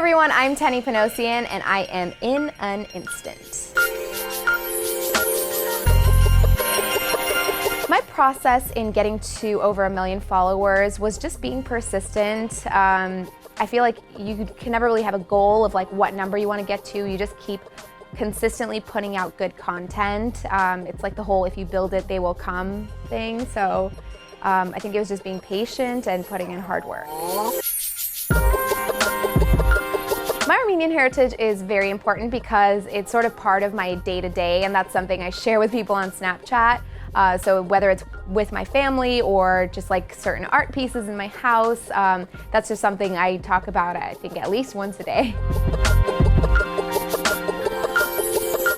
everyone, I'm Teni Panosian and I am in an instant. My process in getting to over 1 million followers was just being persistent. I feel like you can never really have a goal of like what number you want to get to. You just keep consistently putting out good content. It's like the whole if you build it, they will come thing. So I think it was just being patient and putting in hard work. My Armenian heritage is very important because it's sort of part of my day-to-day, and that's something I share with people on Snapchat. So whether it's with my family or just like certain art pieces in my house, that's just something I talk about, I think, at least once a day.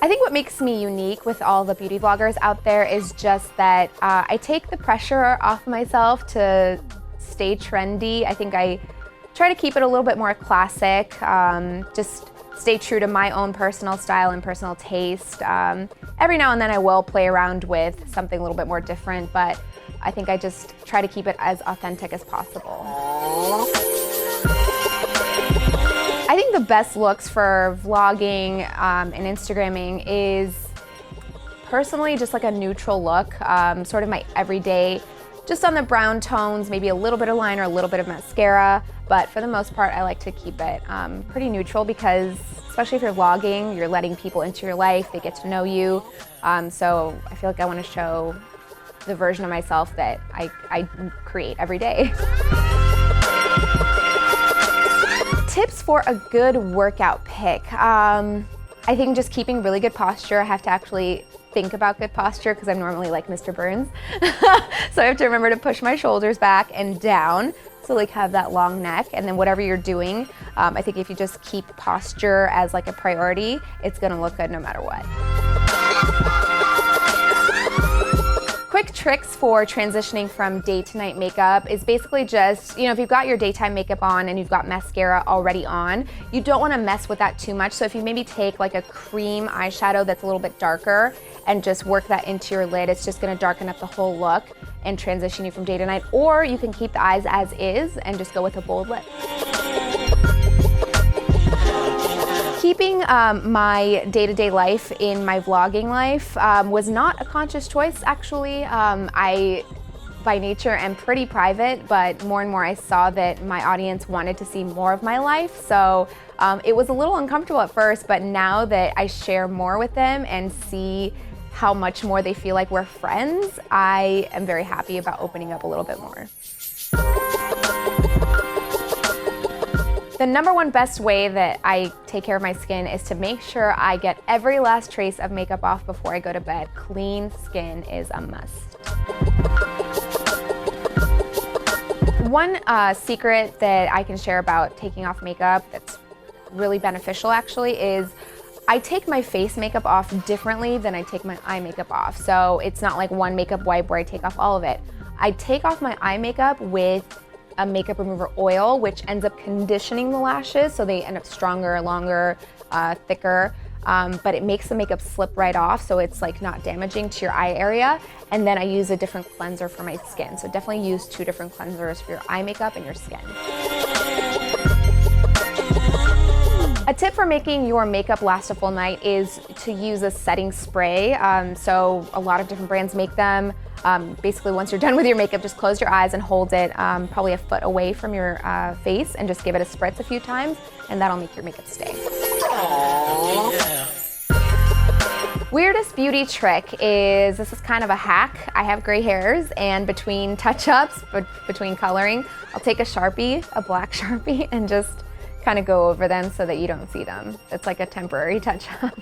I think what makes me unique with all the beauty vloggers out there is just that I take the pressure off myself to stay trendy. I think I try to keep it a little bit more classic, just stay true to my own personal style and personal taste. Every now and then I will play around with something a little bit more different, but I think I just try to keep it as authentic as possible. I think the best looks for vlogging and Instagramming is personally just like a neutral look, sort of my everyday, just on the brown tones, maybe a little bit of liner, a little bit of mascara, but for the most part I like to keep it pretty neutral because especially if you're vlogging, you're letting people into your life, they get to know you, so I feel like I want to show the version of myself that I create every day. Tips for a good workout pic. I think just keeping really good posture. I have to actually think about good posture because I'm normally like Mr. Burns. So I have to remember to push my shoulders back and down, so like have that long neck, and then whatever you're doing, I think if you just keep posture as like a priority, it's gonna look good no matter what. Quick tricks for transitioning from day to night makeup is basically just, if you've got your daytime makeup on and you've got mascara already on, you don't want to mess with that too much. So if you maybe take like a cream eyeshadow that's a little bit darker and just work that into your lid, it's just going to darken up the whole look and transition you from day to night. Or you can keep the eyes as is and just go with a bold lip. Keeping my day-to-day life in my vlogging life was not a conscious choice, actually. I, by nature, am pretty private, but more and more I saw that my audience wanted to see more of my life. So it was a little uncomfortable at first, but now that I share more with them and see how much more they feel like we're friends, I am very happy about opening up a little bit more. The number one best way that I take care of my skin is to make sure I get every last trace of makeup off before I go to bed. Clean skin is a must. One secret that I can share about taking off makeup that's really beneficial actually is I take my face makeup off differently than I take my eye makeup off. So it's not like one makeup wipe where I take off all of it. I take off my eye makeup with a makeup remover oil, which ends up conditioning the lashes so they end up stronger, longer, thicker, but it makes the makeup slip right off, so it's like not damaging to your eye area. And then I use a different cleanser for my skin. So definitely use 2 different cleansers for your eye makeup and your skin. A tip for making your makeup last a full night is to use a setting spray. So a lot of different brands make them. Basically, once you're done with your makeup, just close your eyes and hold it probably a foot away from your face and just give it a spritz a few times, and that'll make your makeup stay. Yeah. Weirdest beauty trick is, this is kind of a hack. I have gray hairs, and between touch-ups, between coloring, I'll take a Sharpie, a black Sharpie, and just kind of go over them so that you don't see them. It's like a temporary touch-up.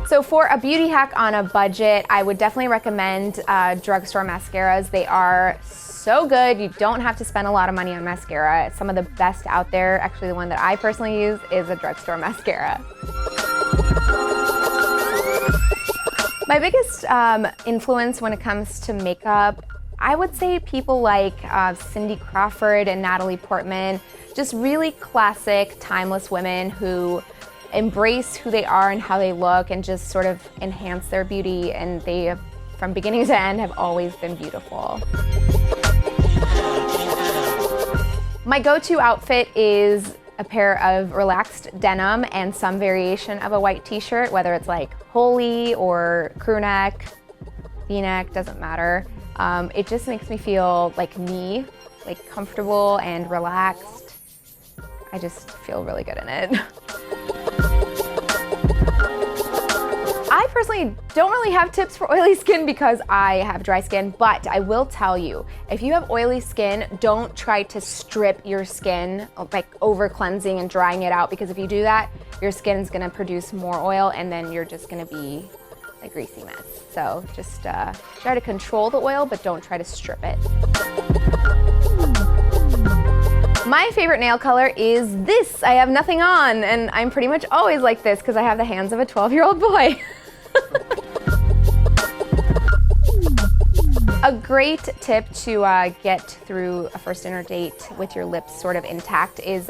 So for a beauty hack on a budget, I would definitely recommend drugstore mascaras. They are so good. You don't have to spend a lot of money on mascara. It's some of the best out there. Actually, the one that I personally use is a drugstore mascara. My biggest influence when it comes to makeup, I would say people like Cindy Crawford and Natalie Portman, just really classic, timeless women who embrace who they are and how they look and just sort of enhance their beauty, and they, from beginning to end, have always been beautiful. My go-to outfit is a pair of relaxed denim and some variation of a white t-shirt, whether it's like holey or crew neck, V-neck, doesn't matter. It just makes me feel like me, like comfortable and relaxed. I just feel really good in it. I personally don't really have tips for oily skin because I have dry skin, but I will tell you, if you have oily skin, don't try to strip your skin, like over cleansing and drying it out, because if you do that, your skin is gonna produce more oil and then you're just gonna be a greasy mess. So just try to control the oil, but don't try to strip it. My favorite nail color is this. I have nothing on, and I'm pretty much always like this because I have the hands of a 12-year-old boy. A great tip to get through a first dinner date with your lips sort of intact is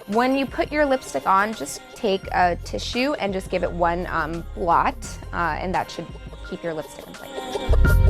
when you put your lipstick on, just take a tissue and just give it one blot, and that should keep your lipstick in place.